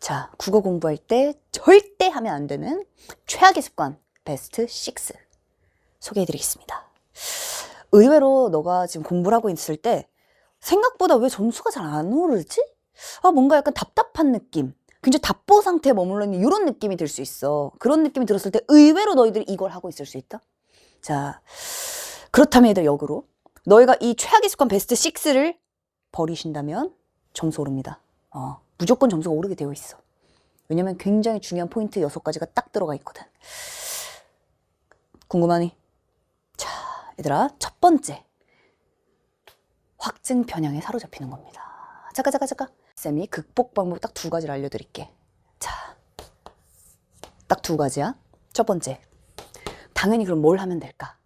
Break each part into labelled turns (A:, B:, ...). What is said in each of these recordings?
A: 자, 국어 공부할 때 절대 하면 안 되는 최악의 습관 베스트 6 소개해드리겠습니다. 의외로 너가 지금 공부를 하고 있을 때 생각보다 왜 점수가 잘 안 오르지? 뭔가 약간 답답한 느낌, 굉장히 답보 상태에 머물러 있는 이런 느낌이 들 수 있어. 그런 느낌이 들었을 때 의외로 너희들이 이걸 하고 있을 수 있다. 자, 그렇다면 얘들 역으로 너희가 이 최악의 습관 베스트 6를 버리신다면 점수 오릅니다. 무조건 점수가 오르게 되어 있어. 왜냐면 굉장히 중요한 포인트 6가지가 딱 들어가 있거든. 궁금하니? 자, 얘들아, 첫 번째, 확증 편향에 사로잡히는 겁니다. 잠깐. 쌤이 극복 방법 딱 2가지를 알려드릴게. 자, 딱 2가지야. 첫 번째, 당연히 그럼 뭘 하면 될까?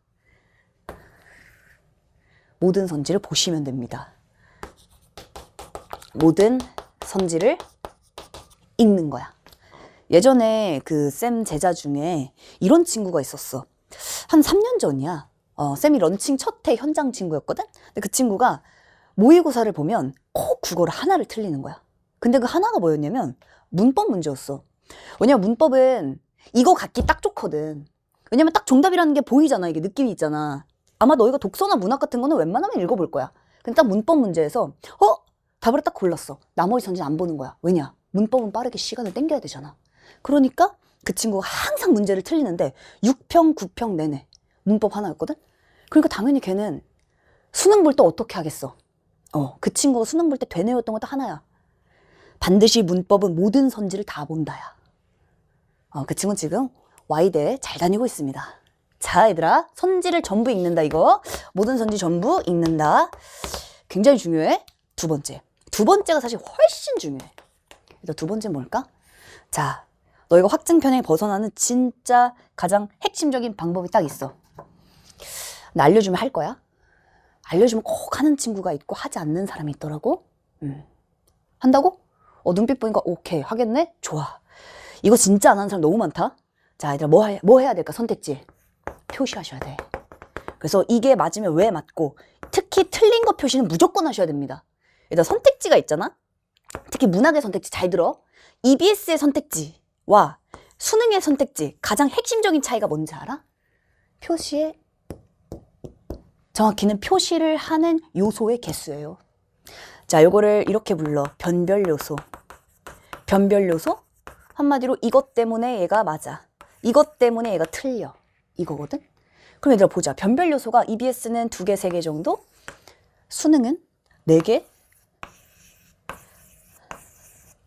A: 모든 선지를 보시면 됩니다. 모든 선지를 읽는 거야. 예전에 그 쌤 제자 중에 이런 친구가 있었어. 한 3년 전이야. 쌤이 런칭 첫 해 현장 친구였거든? 근데 그 친구가 모의고사를 보면 꼭 국어를 하나를 틀리는 거야. 근데 그 하나가 뭐였냐면 문법 문제였어. 왜냐면 문법은 이거 갖기 딱 좋거든. 왜냐면 딱 정답이라는 게 보이잖아. 이게 느낌이 있잖아. 아마 너희가 독서나 문학 같은 거는 웬만하면 읽어볼 거야. 근데 딱 문법 문제에서 답을 딱 골랐어. 나머지 선지는 안 보는 거야. 왜냐? 문법은 빠르게 시간을 땡겨야 되잖아. 그러니까 그 친구가 항상 문제를 틀리는데 6평, 9평 내내 문법 하나였거든? 그러니까 당연히 걔는 수능 볼 때 어떻게 하겠어? 그 친구가 수능 볼 때 되뇌었던 것도 하나야. 반드시 문법은 모든 선지를 다 본다야. 그 친구는 지금 Y대에 잘 다니고 있습니다. 자, 얘들아, 선지를 전부 읽는다 이거. 모든 선지 전부 읽는다. 굉장히 중요해. 두 번째가 사실 훨씬 중요해. 일단 2번째는 뭘까? 자, 너희가 확증 편향에 벗어나는 진짜 가장 핵심적인 방법이 딱 있어. 나 알려주면 할 거야? 알려주면 꼭 하는 친구가 있고 하지 않는 사람이 있더라고. 한다고? 눈빛 보니까 오케이 하겠네? 좋아. 이거 진짜 안 하는 사람 너무 많다. 자, 얘들아, 뭐 해야 될까? 선택지 표시하셔야 돼. 그래서 이게 맞으면 왜 맞고, 특히 틀린 거 표시는 무조건 하셔야 됩니다. 얘들아, 선택지가 있잖아? 특히 문학의 선택지 잘 들어. EBS의 선택지와 수능의 선택지 가장 핵심적인 차이가 뭔지 알아? 표시의, 정확히는 표시를 하는 요소의 개수예요. 자, 요거를 이렇게 불러. 변별 요소. 변별 요소? 한마디로 이것 때문에 얘가 맞아. 이것 때문에 얘가 틀려. 이거거든? 그럼 얘들아 보자. 변별 요소가 EBS는 2개, 3개 정도? 수능은 4개?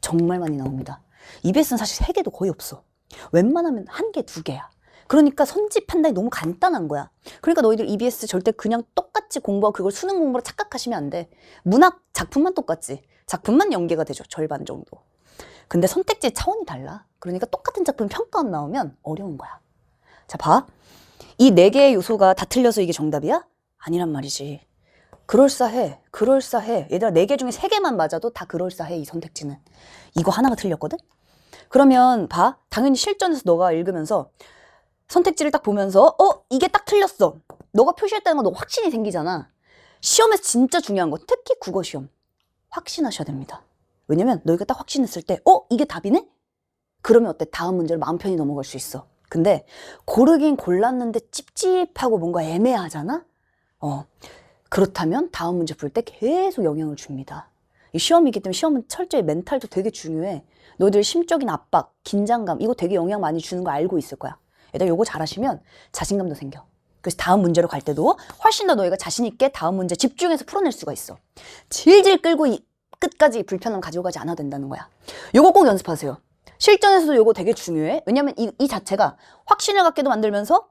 A: 정말 많이 나옵니다. EBS는 사실 3개도 거의 없어. 웬만하면 1개, 2개야. 그러니까 선지 판단이 너무 간단한 거야. 그러니까 너희들 EBS 절대 그냥 똑같이 공부하고 그걸 수능 공부로 착각하시면 안 돼. 문학 작품만 똑같지. 작품만 연계가 되죠. 절반 정도. 근데 선택지의 차원이 달라. 그러니까 똑같은 작품 평가원 나오면 어려운 거야. 자, 봐. 이 4개의 요소가 다 틀려서 이게 정답이야? 아니란 말이지. 그럴싸해. 얘들아, 4개 중에 3개만 맞아도 다 그럴싸해, 이 선택지는. 이거 하나가 틀렸거든? 그러면 봐. 당연히 실전에서 너가 읽으면서 선택지를 딱 보면서 이게 딱 틀렸어. 너가 표시했다는 건 너 확신이 생기잖아. 시험에서 진짜 중요한 거, 특히 국어 시험. 확신하셔야 됩니다. 왜냐면 너희가 딱 확신했을 때 이게 답이네? 그러면 어때? 다음 문제를 마음 편히 넘어갈 수 있어. 근데 고르긴 골랐는데 찝찝하고 뭔가 애매하잖아? 그렇다면 다음 문제 풀 때 계속 영향을 줍니다. 이 시험이기 때문에 시험은 철저히 멘탈도 되게 중요해. 너희들 심적인 압박, 긴장감, 이거 되게 영향 많이 주는 거 알고 있을 거야. 얘들아, 요거 잘하시면 자신감도 생겨. 그래서 다음 문제로 갈 때도 훨씬 더 너희가 자신 있게 다음 문제 집중해서 풀어낼 수가 있어. 질질 끌고 끝까지 불편함 가져가지 않아도 된다는 거야. 요거 꼭 연습하세요. 실전에서도 요거 되게 중요해. 왜냐면 이 자체가 확신을 갖게도 만들면서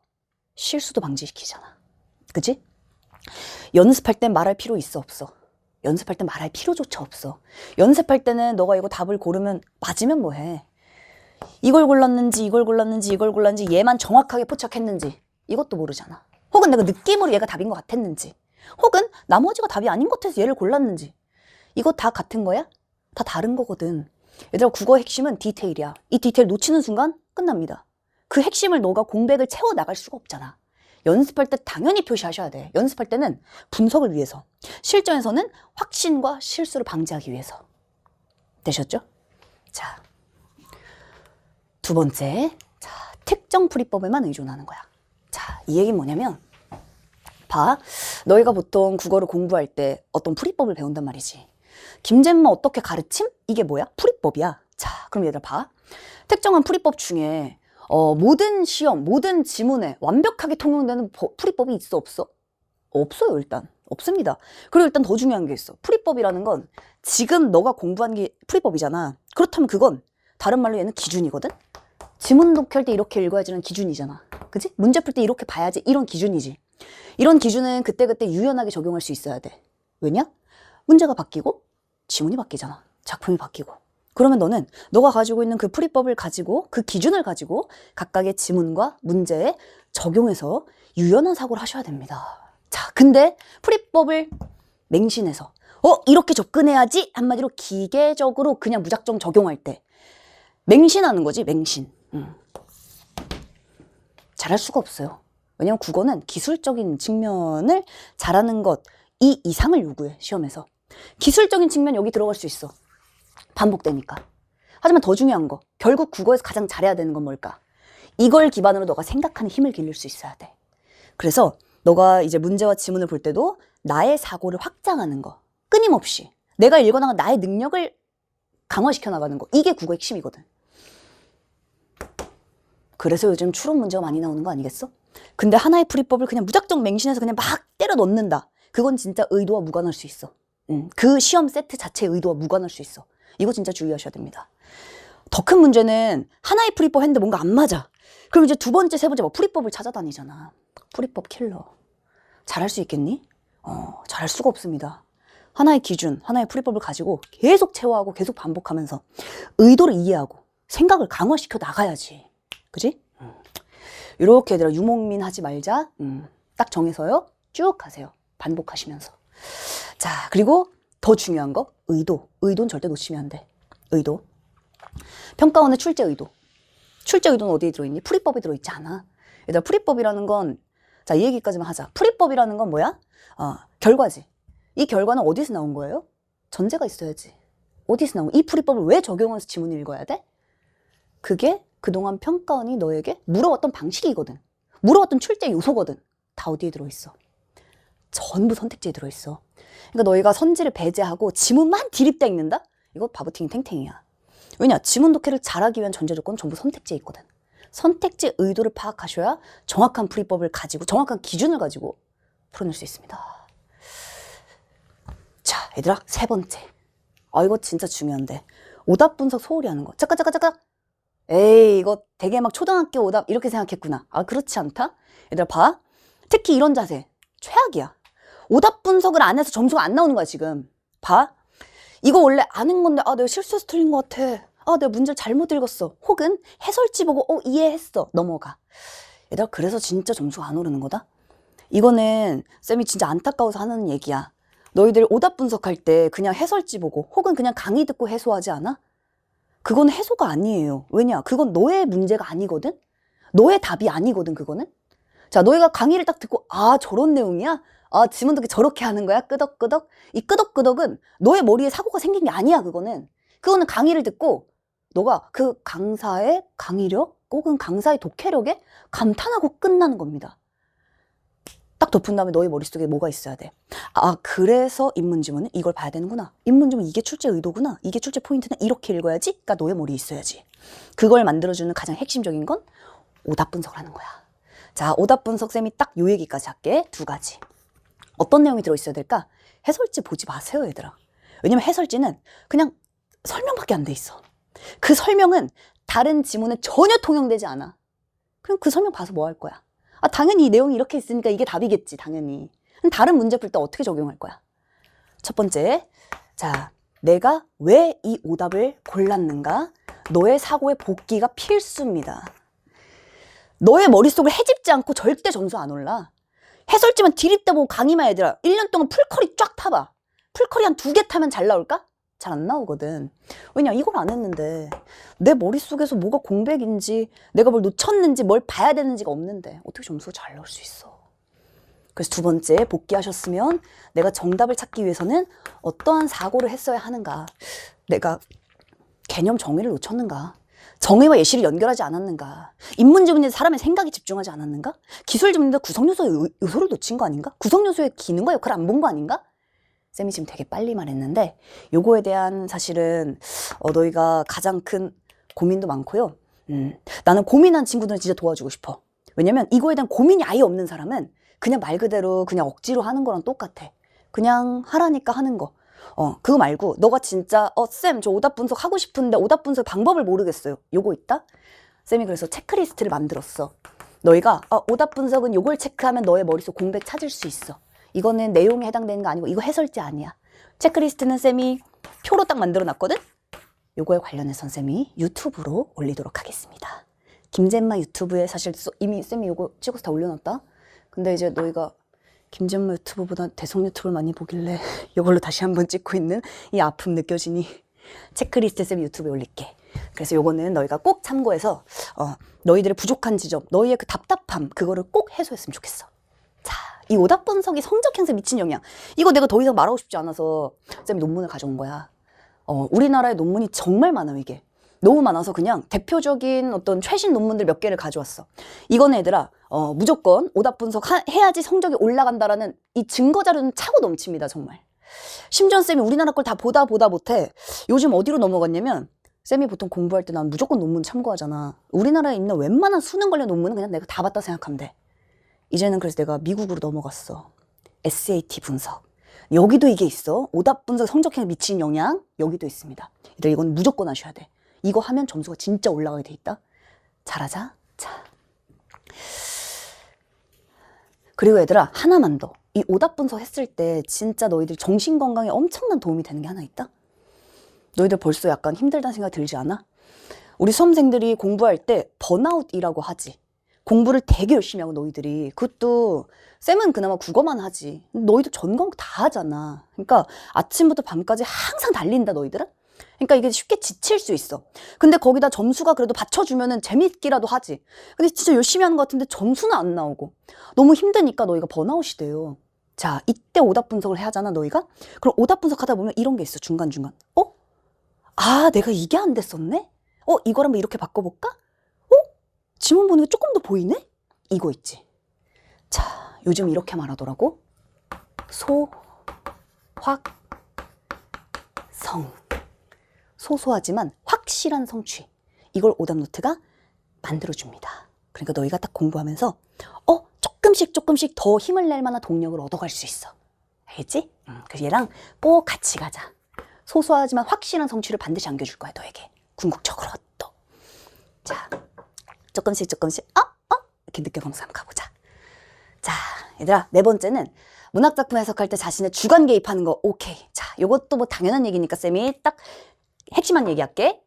A: 실수도 방지시키잖아. 그치? 연습할 땐 말할 필요 있어, 없어? 연습할 땐 말할 필요조차 없어. 연습할 때는 너가 이거 답을 고르면 맞으면 뭐해? 이걸 골랐는지 얘만 정확하게 포착했는지 이것도 모르잖아. 혹은 내가 느낌으로 얘가 답인 것 같았는지, 혹은 나머지가 답이 아닌 것 같아서 얘를 골랐는지, 이거 다 같은 거야? 다 다른 거거든. 얘들아, 국어의 핵심은 디테일이야. 이 디테일 놓치는 순간 끝납니다. 그 핵심을 너가 공백을 채워나갈 수가 없잖아. 연습할 때 당연히 표시하셔야 돼. 연습할 때는 분석을 위해서, 실전에서는 확신과 실수를 방지하기 위해서. 되셨죠? 자, 두 번째, 자, 특정 풀이법에만 의존하는 거야. 자, 이 얘기는 뭐냐면, 봐. 너희가 보통 국어를 공부할 때 어떤 풀이법을 배운단 말이지. 김잼마 어떻게 가르침? 이게 뭐야? 풀이법이야. 자, 그럼 얘들아 봐. 특정한 풀이법 중에 모든 시험, 모든 지문에 완벽하게 통용되는 풀이법이 있어, 없어? 없어요, 일단. 없습니다. 그리고 일단 더 중요한 게 있어. 풀이법이라는 건 지금 너가 공부한 게 풀이법이잖아. 그렇다면 그건 다른 말로 얘는 기준이거든? 지문 독해할 때 이렇게 읽어야지는 기준이잖아. 그치? 문제 풀 때 이렇게 봐야지 이런 기준이지. 이런 기준은 그때그때 유연하게 적용할 수 있어야 돼. 왜냐? 문제가 바뀌고 지문이 바뀌잖아. 작품이 바뀌고. 그러면 너는 너가 가지고 있는 그 풀이법을 가지고 그 기준을 가지고 각각의 지문과 문제에 적용해서 유연한 사고를 하셔야 됩니다. 자, 근데 풀이법을 맹신해서 이렇게 접근해야지 한마디로 기계적으로 그냥 무작정 적용할 때 맹신하는 거지, 맹신. 잘할 수가 없어요. 왜냐면 국어는 기술적인 측면을 잘하는 것 이 이상을 요구해, 시험에서. 기술적인 측면 여기 들어갈 수 있어. 반복되니까. 하지만 더 중요한 거, 결국 국어에서 가장 잘해야 되는 건 뭘까? 이걸 기반으로 너가 생각하는 힘을 기를 수 있어야 돼. 그래서 너가 이제 문제와 지문을 볼 때도 나의 사고를 확장하는 거, 끊임없이 내가 읽어나간 나의 능력을 강화시켜 나가는 거, 이게 국어의 핵심이거든. 그래서 요즘 추론 문제가 많이 나오는 거 아니겠어? 근데 하나의 풀이법을 그냥 무작정 맹신해서 그냥 막 때려 넣는다. 그건 진짜 의도와 무관할 수 있어. 그 시험 세트 자체의 의도와 무관할 수 있어. 이거 진짜 주의하셔야 됩니다. 더 큰 문제는 하나의 풀이법 했는데 뭔가 안 맞아. 그럼 이제 두 번째, 세 번째 뭐 풀이법을 찾아다니잖아. 풀이법 킬러. 잘할 수 있겠니? 잘할 수가 없습니다. 하나의 기준, 하나의 풀이법을 가지고 계속 체화하고 계속 반복하면서 의도를 이해하고 생각을 강화시켜 나가야지. 그지? 이렇게 얘들아 유목민 하지 말자. 딱 정해서요. 쭉 하세요. 반복하시면서. 자, 그리고 더 중요한 거 의도. 의도는 절대 놓치면 안 돼. 의도. 평가원의 출제 의도. 출제 의도는 어디에 들어있니? 풀이법에 들어있지 않아. 얘들아 풀이법이라는 건 자, 이 얘기까지만 하자. 풀이법이라는 건 뭐야? 결과지. 이 결과는 어디서 나온 거예요? 전제가 있어야지. 어디서 나온 거? 이 풀이법을 왜 적용해서 지문을 읽어야 돼? 그게 그동안 평가원이 너에게 물어왔던 방식이거든. 물어왔던 출제 요소거든. 다 어디에 들어있어? 전부 선택지에 들어있어. 그러니까 너희가 선지를 배제하고 지문만 디립다 읽는다? 이거 바보팅이 탱탱이야. 왜냐? 지문 독해를 잘하기 위한 전제 조건은 전부 선택지에 있거든. 선택지 의도를 파악하셔야 정확한 풀이법을 가지고 정확한 기준을 가지고 풀어낼 수 있습니다. 자, 얘들아 세 번째. 이거 진짜 중요한데 오답 분석 소홀히 하는 거. 잠깐. 에이, 이거 되게 막 초등학교 오답 이렇게 생각했구나. 그렇지 않다? 얘들아 봐. 특히 이런 자세 최악이야. 오답 분석을 안 해서 점수가 안 나오는 거야 지금. 봐. 이거 원래 아는 건데 내가 실수해서 틀린 것 같아. 내가 문제를 잘못 읽었어. 혹은 해설지 보고 이해했어. 넘어가. 얘들아 그래서 진짜 점수가 안 오르는 거다. 이거는 쌤이 진짜 안타까워서 하는 얘기야. 너희들 오답 분석할 때 그냥 해설지 보고 혹은 그냥 강의 듣고 해소하지 않아? 그건 해소가 아니에요. 왜냐? 그건 너의 문제가 아니거든? 너의 답이 아니거든 그거는? 자, 너희가 강의를 딱 듣고 저런 내용이야? 지문 듣기 저렇게 하는 거야? 끄덕끄덕? 이 끄덕끄덕은 너의 머리에 사고가 생긴 게 아니야 그거는. 그거는 강의를 듣고 너가 그 강사의 강의력 혹은 강사의 독해력에 감탄하고 끝나는 겁니다. 딱 덮은 다음에 너의 머릿속에 뭐가 있어야 돼? 그래서 인문지문은 이걸 봐야 되는구나. 인문지문 이게 출제 의도구나. 이게 출제 포인트는 이렇게 읽어야지. 그러니까 너의 머리에 있어야지. 그걸 만들어주는 가장 핵심적인 건 오답 분석을 하는 거야. 자, 오답 분석 쌤이 딱 요 얘기까지 할게. 두 가지. 어떤 내용이 들어있어야 될까? 해설지 보지 마세요 얘들아. 왜냐면 해설지는 그냥 설명밖에 안 돼 있어. 그 설명은 다른 지문에 전혀 통용되지 않아. 그럼 그 설명 봐서 뭐 할 거야? 당연히 이 내용이 이렇게 있으니까 이게 답이겠지 당연히. 다른 문제 풀 때 어떻게 적용할 거야? 첫 번째, 자, 내가 왜 이 오답을 골랐는가? 너의 사고의 복기가 필수입니다. 너의 머릿속을 헤집지 않고 절대 점수 안 올라. 해설지만 디립다 보고 강의만 얘들아 1년 동안 풀커리 쫙 타봐. 풀커리 한 2개 타면 잘 나올까? 잘 안 나오거든. 왜냐? 이걸 안 했는데 내 머릿속에서 뭐가 공백인지 내가 뭘 놓쳤는지 뭘 봐야 되는지가 없는데 어떻게 점수가 잘 나올 수 있어. 그래서 두 번째, 복귀하셨으면 내가 정답을 찾기 위해서는 어떠한 사고를 했어야 하는가. 내가 개념 정의를 놓쳤는가. 정의와 예시를 연결하지 않았는가? 인문지 문제에 사람의 생각에 집중하지 않았는가? 기술지 문제에 구성요소의 요소를 놓친 거 아닌가? 구성요소의 기능과 역할을 안 본 거 아닌가? 쌤이 지금 되게 빨리 말했는데 요거에 대한 사실은 너희가 가장 큰 고민도 많고요. 나는 고민한 친구들은 진짜 도와주고 싶어. 왜냐면 이거에 대한 고민이 아예 없는 사람은 그냥 말 그대로 그냥 억지로 하는 거랑 똑같아. 그냥 하라니까 하는 거. 그거 말고 너가 진짜 쌤 저 오답 분석 하고 싶은데 오답 분석 방법을 모르겠어요. 요거 있다? 쌤이 그래서 체크리스트를 만들었어. 너희가 오답 분석은 요걸 체크하면 너의 머릿속 공백 찾을 수 있어. 이거는 내용에 해당되는 거 아니고 이거 해설지 아니야. 체크리스트는 쌤이 표로 딱 만들어 놨거든? 요거에 관련해서 쌤이 유튜브로 올리도록 하겠습니다. 김잼마 유튜브에 사실 이미 쌤이 요거 찍어서 다 올려놨다? 근데 이제 너희가 김잼마 유튜브보다 대성 유튜브를 많이 보길래 이걸로 다시 한번 찍고 있는 이 아픔 느껴지니 체크리스트 쌤 유튜브에 올릴게. 그래서 요거는 너희가 꼭 참고해서 너희들의 부족한 지점, 너희의 그 답답함 그거를 꼭 해소했으면 좋겠어. 자, 이 오답 분석이 성적 향상에 미친 영향. 이거 내가 더 이상 말하고 싶지 않아서 쌤이 논문을 가져온 거야. 우리나라의 논문이 정말 많아요, 이게. 너무 많아서 그냥 대표적인 어떤 최신 논문들 몇 개를 가져왔어. 이거는 얘들아, 무조건 오답 분석 해야지 성적이 올라간다라는 이 증거 자료는 차고 넘칩니다, 정말. 심지어 쌤이 우리나라 걸 다 보다 못해. 요즘 어디로 넘어갔냐면, 쌤이 보통 공부할 때 난 무조건 논문 참고하잖아. 우리나라에 있는 웬만한 수능 관련 논문은 그냥 내가 다 봤다 생각하면 돼. 이제는 그래서 내가 미국으로 넘어갔어. SAT 분석. 여기도 이게 있어. 오답 분석 성적에 미친 영향, 여기도 있습니다. 얘들 이건 무조건 하셔야 돼. 이거 하면 점수가 진짜 올라가게 돼 있다. 잘하자. 자. 그리고 얘들아, 하나만 더. 이 오답 분석 했을 때 진짜 너희들 정신 건강에 엄청난 도움이 되는 게 하나 있다? 너희들 벌써 약간 힘들다는 생각 들지 않아? 우리 수험생들이 공부할 때 번아웃이라고 하지. 공부를 되게 열심히 하고 너희들이. 그것도 쌤은 그나마 국어만 하지. 너희들 전 과목 다 하잖아. 그러니까 아침부터 밤까지 항상 달린다 너희들은? 그러니까 이게 쉽게 지칠 수 있어. 근데 거기다 점수가 그래도 받쳐주면은 재밌기라도 하지. 근데 진짜 열심히 하는 것 같은데 점수는 안 나오고. 너무 힘드니까 너희가 번아웃이 돼요. 자, 이때 오답 분석을 해야 하잖아, 너희가? 그럼 오답 분석하다 보면 이런 게 있어, 중간중간. 내가 이게 안 됐었네? 이걸 한번 이렇게 바꿔볼까? 지문 보는 게 조금 더 보이네? 이거 있지. 자, 요즘 이렇게 말하더라고. 소, 확, 성. 소소하지만 확실한 성취. 이걸 오답노트가 만들어줍니다. 그러니까 너희가 딱 공부하면서 조금씩 더 힘을 낼 만한 동력을 얻어갈 수 있어. 알겠지? 그래서 얘랑 꼭 같이 가자. 소소하지만 확실한 성취를 반드시 안겨줄 거야, 너에게. 궁극적으로 또. 자, 조금씩 이렇게 느껴보면서 한번 가보자. 자, 얘들아, 네 번째는 문학작품 해석할 때 자신의 주관 개입하는 거. 오케이. 자, 요것도 뭐 당연한 얘기니까 쌤이 딱 핵심만 얘기할게.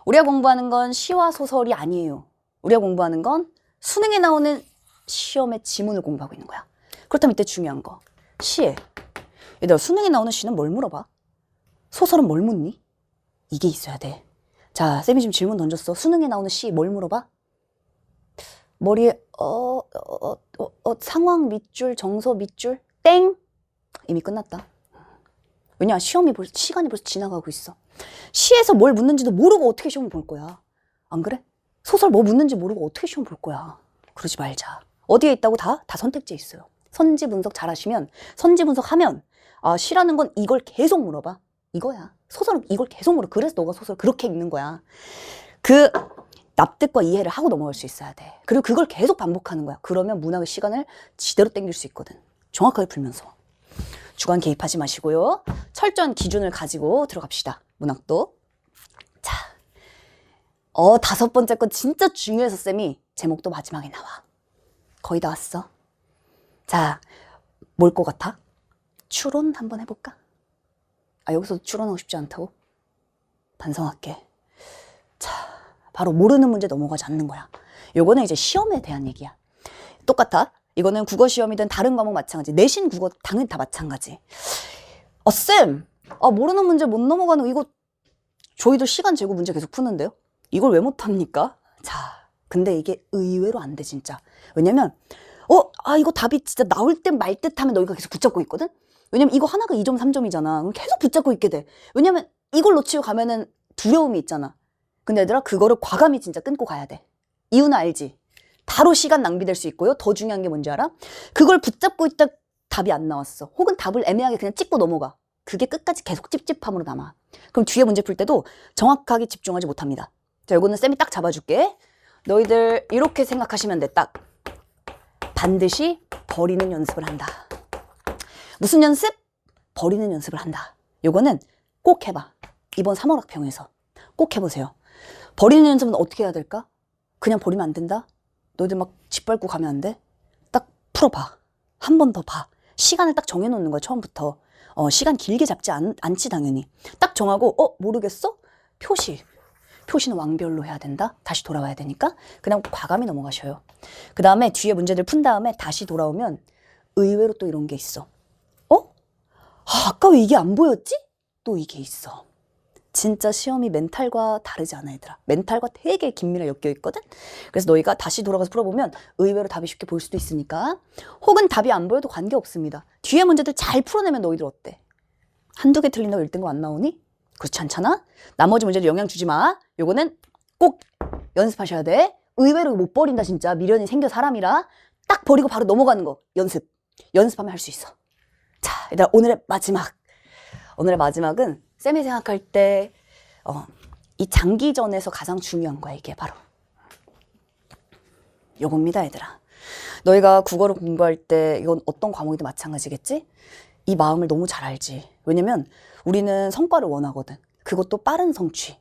A: 우리가 공부하는 건 시와 소설이 아니에요. 우리가 공부하는 건 수능에 나오는 시험의 지문을 공부하고 있는 거야. 그렇다면 이때 중요한 거. 시에. 얘들아, 수능에 나오는 시는 뭘 물어봐? 소설은 뭘 묻니? 이게 있어야 돼. 자, 쌤이 지금 질문 던졌어. 수능에 나오는 시 뭘 물어봐? 머리에 상황 밑줄, 정서 밑줄, 땡! 이미 끝났다. 왜냐, 시간이 벌써 지나가고 있어. 시에서 뭘 묻는지도 모르고 어떻게 시험을 볼 거야. 안 그래? 소설 뭐 묻는지 모르고 어떻게 시험 볼 거야. 그러지 말자. 어디에 있다고 다 선택지에 있어요. 선지 분석 잘 하시면, 선지 분석하면 시라는 건 이걸 계속 물어봐. 이거야. 소설은 이걸 계속 물어. 그래서 너가 소설 그렇게 읽는 거야. 그 납득과 이해를 하고 넘어갈 수 있어야 돼. 그리고 그걸 계속 반복하는 거야. 그러면 문학의 시간을 지대로 땡길 수 있거든. 정확하게 풀면서. 주관 개입하지 마시고요. 철저한 기준을 가지고 들어갑시다. 문학도. 자, 다섯 번째 건 진짜 중요해서 쌤이 제목도 마지막에 나와. 거의 다 왔어. 자, 뭘 것 같아? 추론 한번 해볼까? 여기서 추론하고 싶지 않다고? 반성할게. 자, 바로 모르는 문제 넘어가지 않는 거야. 요거는 이제 시험에 대한 얘기야. 똑같아. 이거는 국어 시험이든 다른 과목 마찬가지. 내신 국어 당연히 다 마찬가지. 쌤, 모르는 문제 못 넘어가는 거 이거 저희도 시간 재고 문제 계속 푸는데요? 이걸 왜 못합니까? 자, 근데 이게 의외로 안 돼, 진짜. 왜냐면 이거 답이 진짜 나올 듯 말 듯 하면 너희가 계속 붙잡고 있거든? 왜냐면 이거 하나가 2점, 3점이잖아. 그럼 계속 붙잡고 있게 돼. 왜냐면 이걸 놓치고 가면은 두려움이 있잖아. 근데 얘들아, 그거를 과감히 진짜 끊고 가야 돼. 이유는 알지? 바로 시간 낭비될 수 있고요. 더 중요한 게 뭔지 알아? 그걸 붙잡고 있다 답이 안 나왔어. 혹은 답을 애매하게 그냥 찍고 넘어가. 그게 끝까지 계속 찝찝함으로 남아. 그럼 뒤에 문제 풀 때도 정확하게 집중하지 못합니다. 자, 요거는 쌤이 딱 잡아줄게. 너희들 이렇게 생각하시면 돼. 딱. 반드시 버리는 연습을 한다. 무슨 연습? 버리는 연습을 한다. 요거는 꼭 해봐. 이번 3월 학평에서 꼭 해보세요. 버리는 연습은 어떻게 해야 될까? 그냥 버리면 안 된다? 너희들 막 짓밟고 가면 안 돼? 딱 풀어봐. 한 번 더 봐. 시간을 딱 정해놓는 거야, 처음부터. 시간 길게 잡지 않지, 당연히. 딱 정하고, 모르겠어? 표시. 표시는 왕별로 해야 된다? 다시 돌아와야 되니까. 그냥 과감히 넘어가셔요. 그 다음에 뒤에 문제들 푼 다음에 다시 돌아오면 의외로 또 이런 게 있어. 아까 왜 이게 안 보였지? 또 이게 있어. 진짜 시험이 멘탈과 다르지 않아, 얘들아. 멘탈과 되게 긴밀하게 엮여 있거든? 그래서 너희가 다시 돌아가서 풀어보면 의외로 답이 쉽게 보일 수도 있으니까. 혹은 답이 안 보여도 관계없습니다. 뒤에 문제들 잘 풀어내면 너희들 어때? 한두 개 틀린다고 1등급 안 나오니? 그렇지 않잖아? 나머지 문제들 영향 주지 마. 요거는 꼭 연습하셔야 돼. 의외로 못 버린다, 진짜. 미련이 생겨, 사람이라. 딱 버리고 바로 넘어가는 거. 연습. 연습하면 할 수 있어. 자, 얘들아, 오늘의 마지막. 오늘의 마지막은 쌤이 생각할 때 이 장기전에서 가장 중요한 거야, 이게 바로. 요겁니다, 얘들아. 너희가 국어를 공부할 때 이건 어떤 과목이든 마찬가지겠지? 이 마음을 너무 잘 알지. 왜냐면 우리는 성과를 원하거든. 그것도 빠른 성취.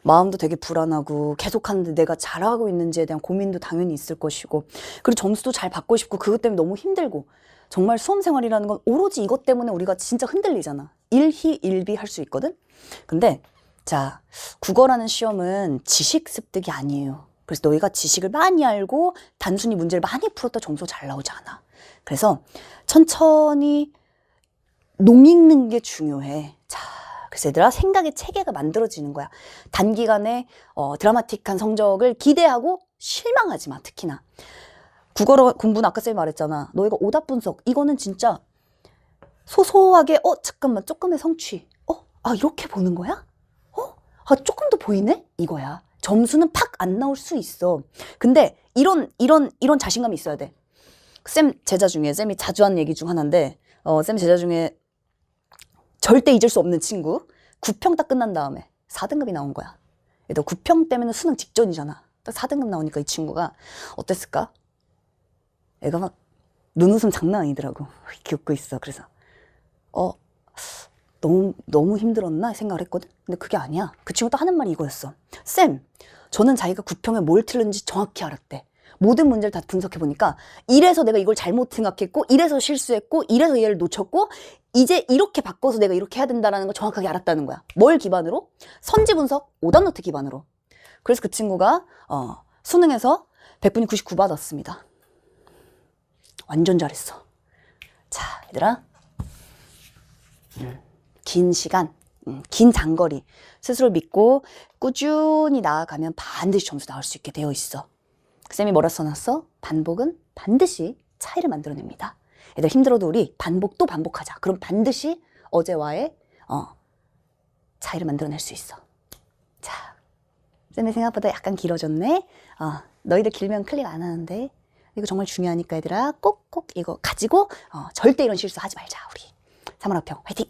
A: 마음도 되게 불안하고 계속하는데 내가 잘하고 있는지에 대한 고민도 당연히 있을 것이고, 그리고 점수도 잘 받고 싶고, 그것 때문에 너무 힘들고. 정말 수험생활이라는 건 오로지 이것 때문에 우리가 진짜 흔들리잖아. 일희일비 할 수 있거든? 근데 자, 국어라는 시험은 지식 습득이 아니에요. 그래서 너희가 지식을 많이 알고 단순히 문제를 많이 풀었다 점수가 잘 나오지 않아. 그래서 천천히 녹익는 게 중요해. 자, 그래서 얘들아, 생각의 체계가 만들어지는 거야. 단기간에 드라마틱한 성적을 기대하고 실망하지 마, 특히나. 국어 공부는 아까 쌤이 말했잖아. 너희가 오답 분석, 이거는 진짜 소소하게 잠깐만, 조금의 성취. 이렇게 보는 거야? 조금 더 보이네? 이거야. 점수는 팍 안 나올 수 있어. 근데 이런 자신감이 있어야 돼. 쌤 제자 중에, 쌤이 자주 하는 얘기 중 하나인데, 쌤 제자 중에 절대 잊을 수 없는 친구. 9평 딱 끝난 다음에 4등급이 나온 거야. 너 9평 때문에 수능 직전이잖아. 딱 4등급 나오니까 이 친구가 어땠을까? 애가 막 눈웃음 장난 아니더라고. 웃고 있어. 그래서 너무 힘들었나 생각을 했거든. 근데 그게 아니야. 그 친구 딱 하는 말이 이거였어. 쌤, 저는 자기가 9평에 뭘 틀렸는지 정확히 알았대. 모든 문제를 다 분석해보니까 이래서 내가 이걸 잘못 생각했고, 이래서 실수했고, 이래서 얘를 놓쳤고, 이제 이렇게 바꿔서 내가 이렇게 해야 된다는 걸 정확하게 알았다는 거야. 뭘 기반으로? 선지 분석, 오답노트 기반으로. 그래서 그 친구가 수능에서 100분이 99 받았습니다. 완전 잘했어. 자, 얘들아, 긴 시간, 긴 장거리 스스로 믿고 꾸준히 나아가면 반드시 점수 나올 수 있게 되어 있어. 쌤이 뭐라 써놨어? 반복은 반드시 차이를 만들어냅니다. 얘들 힘들어도 우리 반복 또 반복하자. 그럼 반드시 어제와의 차이를 만들어낼 수 있어. 자, 쌤의 생각보다 약간 길어졌네. 너희들 길면 클릭 안 하는데 이거 정말 중요하니까 얘들아, 꼭 이거 가지고 절대 이런 실수 하지 말자. 우리 3월 학평 화이팅!